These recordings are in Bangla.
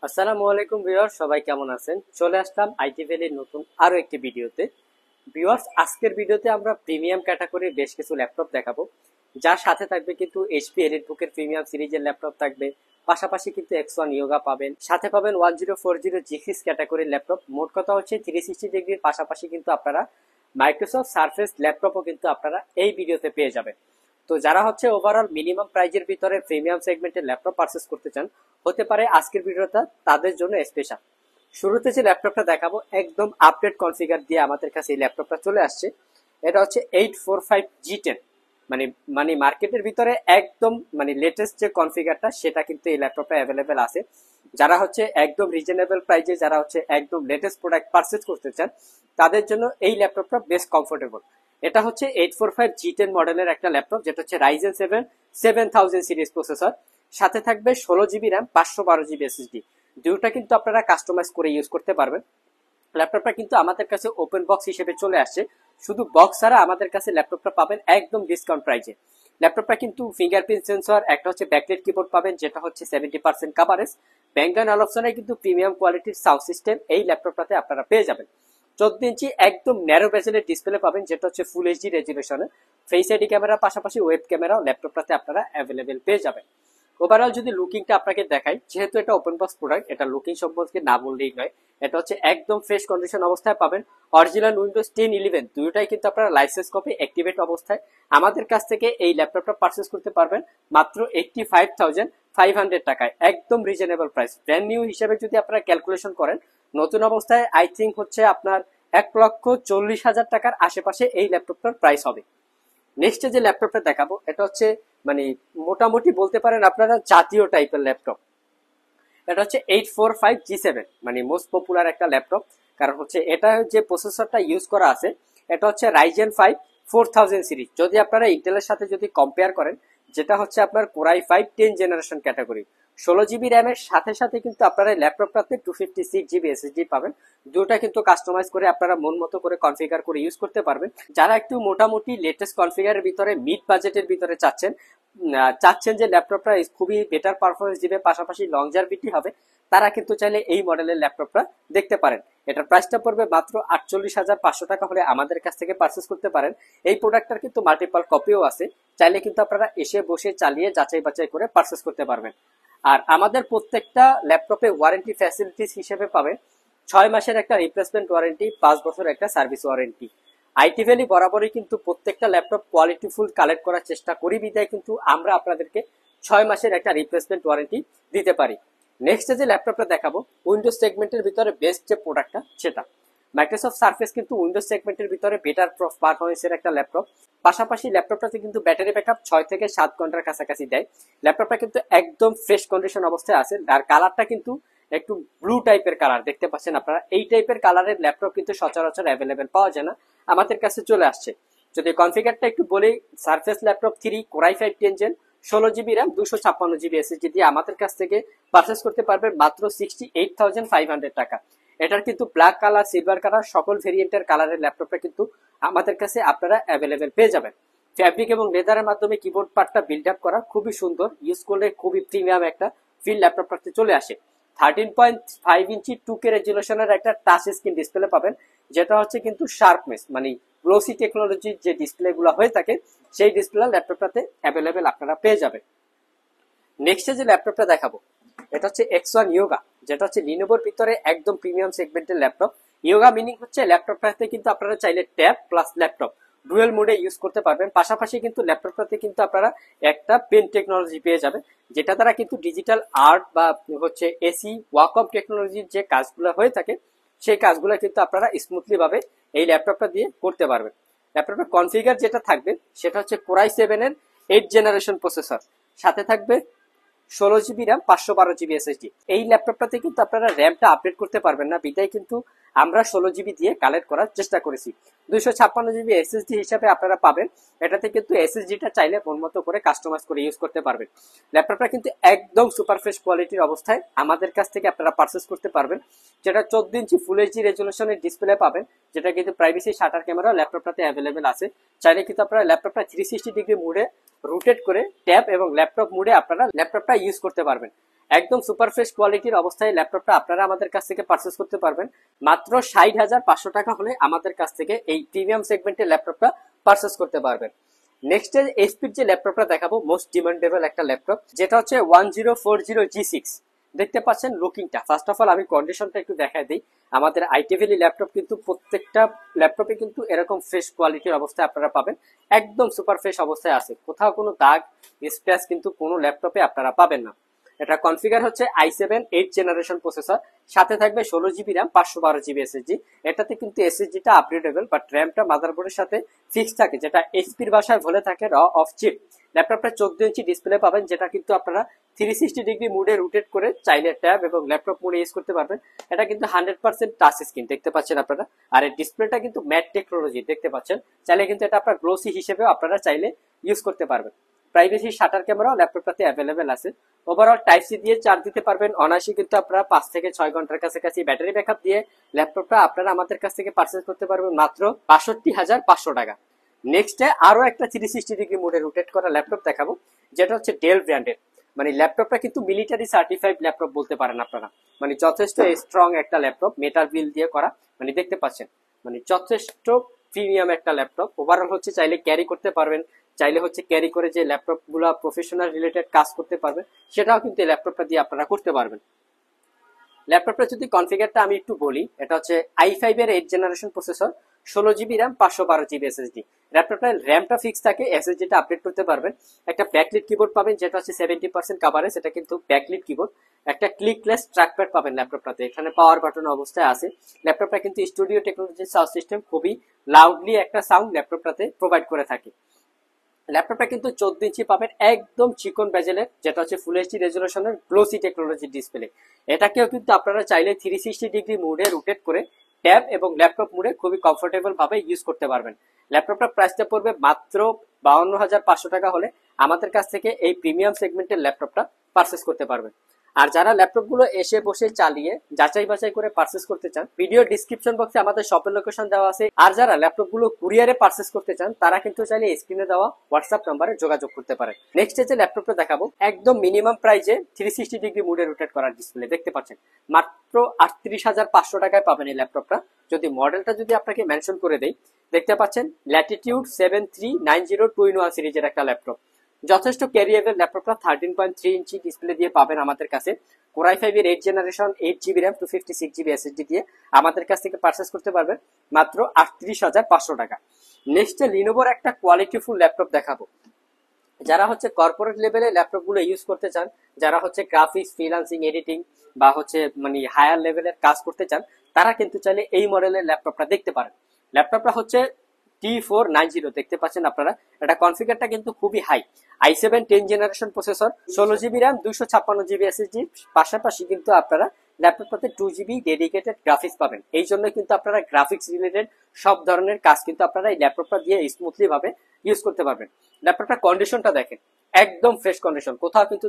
আসসালামু আলাইকুম ভিউয়ার্স, সবাই কেমন আছেন? চলে আসলাম আইটি ভ্যালির নতুন আরো একটি ভিডিওতে। ভিউয়ার্স, আজকের ভিডিওতে আমরা প্রিমিয়াম ক্যাটাগরির বেশ কিছু ল্যাপটপ দেখাবো, যার সাথে থাকবে কিন্তু এইচপি এলিটবুকের প্রিমিয়াম সিরিজের ল্যাপটপ থাকবে। পাশাপাশি কিন্তু X1 ইয়োগা পাবেন, সাথে পাবেন 1040 জিক্সিস ক্যাটাগরির ল্যাপটপ। মোট কথা হচ্ছে 360 ডিগ্রির পাশাপাশি কিন্তু আপনারা মাইক্রোসফট সারফেস ল্যাপটপও কিন্তু আপনারা এই ভিডিওতে পেয়ে যাবেন। তো যারা হচ্ছে ওভারঅল মিনিমাম প্রাইজের ভিতরে প্রিমিয়াম সেগমেন্টের ল্যাপটপ পারচেস করতে চান, হতে পারে আজকের ভিডিওটা তাদের জন্য স্পেশাল। শুরুতে যে ল্যাপটপটা দেখাবো একদম আপডেট কনফিগার দিয়ে আমাদের কাছে এই ল্যাপটপটা চলে আসছে। এটা হচ্ছে 845G10, মানে মানে মার্কেটের ভিতরে একদম মানে লেটেস্ট যে কনফিগারটা সেটা কিন্তু এই ল্যাপটপটা অ্যাভেলেবেল আছে। যারা হচ্ছে একদম রিজনেবল প্রাইজে, যারা হচ্ছে একদম লেটেস্ট প্রোডাক্ট পারচেজ করতে চান, তাদের জন্য এই ল্যাপটপটা বেশ কমফোর্টেবল। এটা হচ্ছে 845G10 মডেলের একটা ল্যাপটপ, যেটা হচ্ছে Ryzen 7 7000 সিরিজ প্রসেসর। সাথে থাকবে 16 GB র্যাম, 512 GB SSD। দুটোটা কিন্তু আপনারা কাস্টমাইজ করে ইউজ করতে পারবেন। ল্যাপটপটা কিন্তু আমাদের কাছে ওপেন বক্স হিসেবে চলে আসছে। শুধু বক্স ছাড়া আমাদের কাছে ল্যাপটপটা পাবেন একদম ডিসকাউন্ট প্রাইজে। ল্যাপটপটা কিন্তু ফিঙ্গারপ্রিন্ট সেন্সর, একটা হচ্ছে ব্যাকলাইট কিবোর্ড পাবেন, যেটা হচ্ছে 70% কাভারেজ। ব্যাঙ্গান অপশনে কিন্তু প্রিমিয়াম কোয়ালিটির সাউন্ড সিস্টেম এই ল্যাপটপটাতে আপনারা পেয়ে যাবেন। 14 ইঞ্চি একদম ন্যারো বেজেলের ডিসপ্লে পাবেন, যেটা হচ্ছে ফুল এইচডি রেজুলেশনে। ফেস আইডি ক্যামেরার পাশাপাশি ওয়েব ক্যামেরাও ল্যাপটপটাতে আপনারা অ্যাভেলেবেল পেয়ে যাবেন। ওভারঅল যদি লুকিংটা আপনাকে দেখাই, যেহেতু এটা ওপেন বক্স প্রোডাক্ট, এটা লুকিং সম্পর্কে না বললেই নয়। এটা হচ্ছে একদম ফ্রেশ কন্ডিশন অবস্থায় পাবেন। অরিজিনাল উইন্ডোজ 10 11 দুটোটাই কিন্তু আপনারা লাইসেন্স কপি অ্যাক্টিভেট অবস্থায় আমাদের কাছ থেকে এই ল্যাপটপটা পারচেস করতে পারবেন মাত্র 85,500 টাকায়। একদম রিজনেবল প্রাইস। ব্র্যান্ড নিউ হিসেবে যদি আপনারা ক্যালকুলেশন করেন, নতুন অবস্থায় আই থিঙ্ক হচ্ছে আপনার 1,40,000 টাকার আশেপাশে এই ল্যাপটপটার প্রাইস হবে। নেক্সট যে ল্যাপটপটা দেখাবো, এটা হচ্ছে মানে মোটামুটি বলতে পারেন আপনারা জাতীয় টাইপের ল্যাপটপ। এটা হচ্ছে 845G7, মানে মোস্ট পপুলার একটা ল্যাপটপ। কারণ হচ্ছে এটা যে প্রসেসরটা ইউজ করা আছে, এটা হচ্ছে Ryzen 5 4000 সিরিজ। যদি আপনারা ইন্টেলের সাথে যদি কম্পেয়ার করেন, যেটা হচ্ছে আপনার কোরাই 5 10 জেনারেশন ক্যাটাগরি। 16 GB র্যামের সাথে সাথে কিন্তু আপনারা ল্যাপটপটাতে 256 GB SSD পাবেন। দুটা কিন্তু কাস্টমাইজ করে আপনারা মন মতো করে কনফিগার করে ইউজ করতে পারবেন। যারা একটু মোটামুটি লেটেস্ট কনফিগারের ভিতরে মিড বাজেটের ভিতরে চাচ্ছেন যে ল্যাপটপটা খুবই বেটার পারফরমেন্স দিবে, পাশাপাশি লংজারভিটি হবে, তারা কিন্তু চাইলে এই মডেলের ল্যাপটপটা দেখতে পারেন। এটার প্রাইসটা পড়বে মাত্র 48,500 টাকা হলে আমাদের কাছ থেকে পারচেস করতে পারেন। এই প্রোডাক্টটার কিন্তু মাল্টিপল কপিও আছে, চাইলে কিন্তু আপনারা এসে বসে চালিয়ে যাচাই বাছাই করে পারচেস করতে পারবেন। আর আমাদের প্রত্যেকটা ল্যাপটপে ওয়ারেন্টি ফ্যাসিলিটিস হিসেবে পাবেন 6 মাসের একটা রিপ্লেসমেন্ট ওয়ারেন্টি, 5 বছর একটা সার্ভিস ওয়ারেন্টি। আইটি ভ্যালি বরাবরই কিন্তু প্রত্যেকটা ল্যাপটপ কোয়ালিটিফুল কালেক্ট করার চেষ্টা করি, বিদায় কিন্তু আমরা আপনাদেরকে 6 মাসের একটা রিপ্লেসমেন্ট ওয়ারেন্টি দিতে পারি। নেক্সট যে ল্যাপটপটা দেখাবো, উইন্ডোজ সেগমেন্টের ভিতরে বেস্ট যে প্রোডাক্টটা সেটা মাইক্রোসফট সারফেস কিন্তু উইন্ডোজ সেগমেন্টের ভিতরে বেটার পারফরমেন্সের একটা ল্যাপটপ। পাশাপাশি ল্যাপটপটাতে কিন্তু ব্যাটারি ব্যাকআপ 6 থেকে 7 ঘন্টার কাছাকাছি দেয়। ল্যাপটপটা কিন্তু একদম ফ্রেশ কন্ডিশন অবস্থায় আছে। আর কালারটা কিন্তু একটু ব্লু টাইপের কালার দেখতে পাচ্ছেন আপনারা। এই টাইপের কালারের ল্যাপটপ কিন্তু সচরাচর অ্যাভেলেবেল পাওয়া যায় না, আমাদের কাছে চলে আসছে। যদি কনফিগারটা একটু বলি, Surface Laptop 3 core i 5 10 gen, 16 GB RAM, 256 GB SSD দিয়ে আমাদের কাছ থেকে পারচেস করতে পারবেন মাত্র 68,500 টাকা। এটার কিন্তু ব্ল্যাক কালার, সিলভার কালার সকল ভেরিয়েন্টের কালারের ল্যাপটপটা কিন্তু আমাদের কাছে আপনারা অ্যাভেলেবেল পেয়ে যাবেন। ফ্যাব্রিক এবং লেদারের মাধ্যমে কিবোর্ড পার্টটা বিল্ড আপ করা, খুবই সুন্দর, ইউজ করলে খুবই প্রিমিয়াম একটা ফিল ল্যাপটপটাতে চলে আসে। 13.5 ইঞ্চি 2K রেজুলেশনের একটা টাচ স্ক্রিন ডিসপ্লে পাবেন, যেটা হচ্ছে কিন্তু শার্পনেস মানে গ্লোসি টেকনোলজির যে ডিসপ্লে গুলো হয়ে থাকে, সেই ডিসপ্লে ল্যাপটপটাতে অ্যাভেলেবেল আপনারা পেয়ে যাবেন। নেক্সট যে ল্যাপটপটা দেখাবো, এটা হচ্ছে X1 ইয়োগা, যেটা হচ্ছে লিনোভোর ভিতরে একদম প্রিমিয়াম সেগমেন্টের ল্যাপটপ। ইয়োগা মিনিং হচ্ছে ল্যাপটপটাতে কিন্তু আপনারা চাইলে ট্যাব প্লাস ল্যাপটপ ডুয়েল মোডে ইউজ করতে পারবেন। পাশাপাশি কিন্তু ল্যাপটপটাতে কিন্তু আপনারা একটা পেন টেকনোলজি পেয়ে যাবেন, যেটা দ্বারা কিন্তু ডিজিটাল আর্ট বা হচ্ছে এসি ওয়াকআপ টেকনোলজির যে কাজগুলো হয়ে থাকে, সেই কাজগুলো কিন্তু আপনারা স্মুথলি ভাবে এই ল্যাপটপটা দিয়ে করতে পারবেন। ল্যাপটপের কনফিগার যেটা থাকবে সেটা হচ্ছে কোরাই 7 এর 8 জেনারেশন প্রসেসর, সাথে থাকবে 16 GB র্যাম, 512 GB SSD। এই ল্যাপটপটাতে কিন্তু আপনারা র্যামটা আপডেট করতে পারবেন না, বিদায় কিন্তু আমরা 16 GB দিয়ে কালেক্ট করার চেষ্টা করেছি। 256 GB SSD হিসাবে আপনারা পাবেন। এটাতে কিন্তু SSDটা চাইলে মন মতো করে কাস্টমাইজ করে ইউজ করতে পারবেন। ল্যাপটপটা কিন্তু একদম সুপার ফ্রেশ কোয়ালিটির অবস্থায় আমাদের কাছ থেকে আপনারা পারচেস করতে পারবেন। যেটা 14 ইঞ্চি ফুল এইচডি রেজুলেশনের ডিসপ্লে পাবেন, যেটা কিন্তু প্রাইভেসি শাটার ক্যামেরা ল্যাপটপটাতে অ্যাভেলেবেল আছে। চাইলে কিন্তু আপনারা ল্যাপটপটা 360 ডিগ্রি মোডে রোটেট করে ট্যাব এবং ল্যাপটপ মোডে আপনারা ল্যাপটপটা ইউজ করতে পারবেন। একদম সুপার ফ্রেশ কোয়ালিটির অবস্থায় ল্যাপটপটা আপনারা আমাদের কাছ থেকে পারচেস করতে পারবেন মাত্র 60,500 টাকা হলে আমাদের কাছ থেকে এই প্রিমিয়াম সেগমেন্টের ল্যাপটপটা পারচেস করতে পারবেন। নেক্সট এইচপির যে ল্যাপটপটা দেখাবো মোস্ট ডিমান্ডেবল একটা ল্যাপটপ, যেটা হচ্ছে 1040G6। দেখতে পাচ্ছেন লুকিংটা। ফার্স্ট অফ অল আমি কন্ডিশনটা একটু দেখাই দিই। আমাদের আইটি ভ্যালি ল্যাপটপ কিন্তু প্রত্যেকটা ল্যাপটপে কিন্তু এরকম ফ্রেশ কোয়ালিটির অবস্থায় আপনারা পাবেন, একদম সুপার ফ্রেশ অবস্থায় আছে, কোথাও কোনো দাগ স্ক্র্যাচ কিন্তু কোনো ল্যাপটপে আপনারা পাবেন না। এটা কনফিগার হচ্ছে i7 8 জেনারেশন প্রসেসর, সাথে থাকবে 16GB র্যাম 512GB এসএসডি। এটাতে কিন্তু এসএসডিটা আপগ্রেডেবল, বাট র্যামটা মাদারবোর্ডের সাথে ফিক্স থাকে, যেটা এইচপির ভাষায় বলে থাকে র অফ চিপ। ল্যাপটপটা 14 ইঞ্চি ডিসপ্লে পাবেন, যেটা কিন্তু আপনারা 360 ডিগ্রি মুডে রোটেট করে চাইলে ট্যাব এবং ল্যাপটপ মোডে ইউজ করতে পারবেন। এটা কিন্তু 100% টাচ স্ক্রিন দেখতে পাচ্ছেন আপনারা, আর এর ডিসপ্লেটা কিন্তু ম্যাট টেকনোলজি দেখতে পাচ্ছেন। চাইলে কিন্তু এটা আপনার গ্লোসি হিসেবেও আপনারা চাইলে ইউজ করতে পারবেন। প্রাইভেসি শাটার ক্যামেরাও ল্যাপটপটাতে অ্যাভেলেবেল আছে। ওভারঅল টাইপ সি দিয়ে চার্জ দিতে পারবেন অনায়াসে, কিন্তু আপনারা 5 থেকে 6 ঘন্টার কাছাকাছি ব্যাটারি ব্যাকআপ দিয়ে ল্যাপটপটা আপনারা আমাদের কাছ থেকে পারচেজ করতে পারবেন মাত্র 62,500 টাকা। নেক্সটে আরো একটা 360 ডিগ্রি মোডে রোটেট করা ল্যাপটপ দেখাবো, যেটা হচ্ছে ডেল ব্র্যান্ডের। মানে ল্যাপটপটা কিন্তু মিলিটারি সার্টিফাইড ল্যাপটপ বলতে পারেন আপনারা, মানে যথেষ্ট স্ট্রং একটা ল্যাপটপ, মেটাল বিল দিয়ে করা। মানে দেখতে পাচ্ছেন মানে যথেষ্ট প্রিমিয়াম একটা ল্যাপটপ। ওভারঅল হচ্ছে চাইলে ক্যারি করতে পারবেন, চাইলে হচ্ছে ক্যারি করে যে ল্যাপটপ গুলো প্রফেশনাল রিলেটেড কাজ করতে পারবেন, সেটাও কিন্তু এই ল্যাপটপটা দিয়ে আপনারা করতে পারবেন। ল্যাপটপটা যদি কনফিগারটা আমি একটু বলি, এটা হচ্ছে i5 এর 8 generation processor, 16GB RAM 512GB SSD. ল্যাপটপটার র্যামটা ফিক্স থাকে, এসএসডিটা আপডেট করতে পারবেন। একটা ব্যাকলিট কিবোর্ড পাবেন, যেটা হচ্ছে 70% কভারেজ, এটা কিন্তু ব্যাকলিট কিবোর্ড। একটা ক্লিকলেস ট্র্যাকপ্যাড পাবেন ল্যাপটপটাতে, এখানে পাওয়ার বাটন অবস্থায় আছে। ল্যাপটপটা কিন্তু স্টুডিও টেকনোলজির সাউন্ড সিস্টেম, খুবই লাউডলি একটা সাউন্ড ল্যাপটপটাতে প্রোভাইড করে থাকে। ল্যাপটপটা কিন্তু 14 ইঞ্চি পাবেন, একদম চিকন বেজেলের, যেটা হচ্ছে ফুল এইচডি রেজলিউশনের গ্লোসি টেকনোলজির ডিসপ্লে। এটাকেও কিন্তু আপনারা চাইলে 360 ডিগ্রি মুডে রোটেট করে ট্যাব এবং ল্যাপটপ মুডে খুবই কমফোর্টেবল ভাবে ইউজ করতে পারবেন। ল্যাপটপটার প্রাইসটা পড়বে মাত্র 52,500 টাকা হলে আমাদের কাছ থেকে এই প্রিমিয়াম সেগমেন্টের ল্যাপটপটা পারচেস করতে পারবেন। আর যারা ল্যাপটপ গুলো এসে বসে চালিয়ে যাচাই বাছাই করে পারচেস করতে চান, ভিডিও ডিসক্রিপশন বক্সে আমাদের শপের লোকেশন দেওয়া আছে। আর যারা ল্যাপটপ গুলো কুরিয়ারে পারচেস করতে চান, তারা কিন্তু চাইলে স্ক্রিনে দেওয়া হোয়াটসঅ্যাপ নাম্বারে যোগাযোগ করতে পারেন। নেক্সট যে ল্যাপটপটা দেখাবো, একদম মিনিমাম প্রাইজে 360 ডিগ্রি মুডে রোটেট করার ডিসপ্লে দেখতে পাচ্ছেন, মাত্র 38,500 টাকায় পাবেন এই ল্যাপটপটা। যদি মডেলটা যদি আপনাকে মেনশন করে দেই, দেখতে পাচ্ছেন ল্যাটিটিউড 7390 সিরিজের একটা ল্যাপটপ, যথেষ্ট ক্যারিয়েবল ল্যাপটপটা। 13.3 ইঞ্চি ডিসপ্লে দিয়ে পাবেন আমাদের কাছে। Core i5 এর 8 generation 8GB RAM 256GB SSD দিয়ে আমাদের কাছ থেকে পারচেস করতে পারবেন মাত্র 38,500 টাকা। নেক্সট লিনোভোর একটা কোয়ালিটিফুল ল্যাপটপ দেখাবো। যারা হচ্ছে কর্পোরেট লেভেলে ল্যাপটপ গুলো ইউজ করতে চান, যারা হচ্ছে গ্রাফিক্স, ফ্রিল্যান্সিং, এডিটিং বা হচ্ছে মানে হায়ার লেভেলের কাজ করতে চান, তারা কিন্তু চাইলে এই মডেলের ল্যাপটপটা দেখতে পারেন। ল্যাপটপটা হচ্ছে T490 দেখতে পাচ্ছেন আপনারা। এটা কনফিগারটা কিন্তু খুবই high, i7 10 generation processor, 16GB RAM 256GB SSD. পাশাপাশি কিন্তু আপনারা ল্যাপটপটাতে 2GB ডেডিকেটেড গ্রাফিক্স পাবেন। এই জন্য কিন্তু আপনারা গ্রাফিক্স রিলেটেড সব ধরনের কাজ কিন্তু আপনারা এই ল্যাপটপটা দিয়ে স্মুথলি ভাবে ইউজ করতে পারবেন। ল্যাপটপটার কন্ডিশনটা দেখেন, একদম ফ্রেশ কন্ডিশন, কোথাও কিন্তু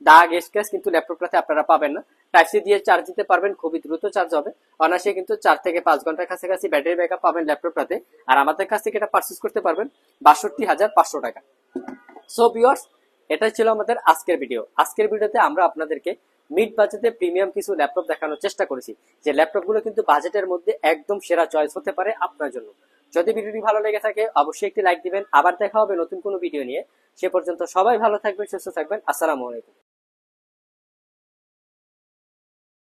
দাগ স্ক্র্যাচ কিন্তু ল্যাপটপটাতে আপনারা পাবেন না। টাইপ সি দিয়ে চার্জ দিতে পারবেন, খুবই দ্রুত চার্জ হবে। অনায়াসে কিন্তু 4 থেকে 5 ঘন্টার কাছাকাছি ব্যাটারি ব্যাকআপ পাবেন ল্যাপটপটাতে। আর আমাদের কাছ থেকে এটা পারচেস করতে পারবেন 62,500 টাকা। সো ভিউয়ার্স, এটাই ছিল আমাদের আজকের ভিডিও। আজকের ভিডিওতে আমরা আপনাদেরকে মিড বাজেটে প্রিমিয়াম কিছু ল্যাপটপ দেখানোর চেষ্টা করেছি, যে ল্যাপটপগুলো কিন্তু বাজেটের মধ্যে একদম সেরা চয়েস হতে পারে আপনার জন্য। যদি ভিডিওটি ভালো লেগে থাকে অবশ্যই একটি লাইক দিবেন। আবার দেখা হবে নতুন কোনো ভিডিও নিয়ে। সে পর্যন্ত সবাই ভালো থাকবেন, সুস্থ থাকবেন। আসসালামু আলাইকুম।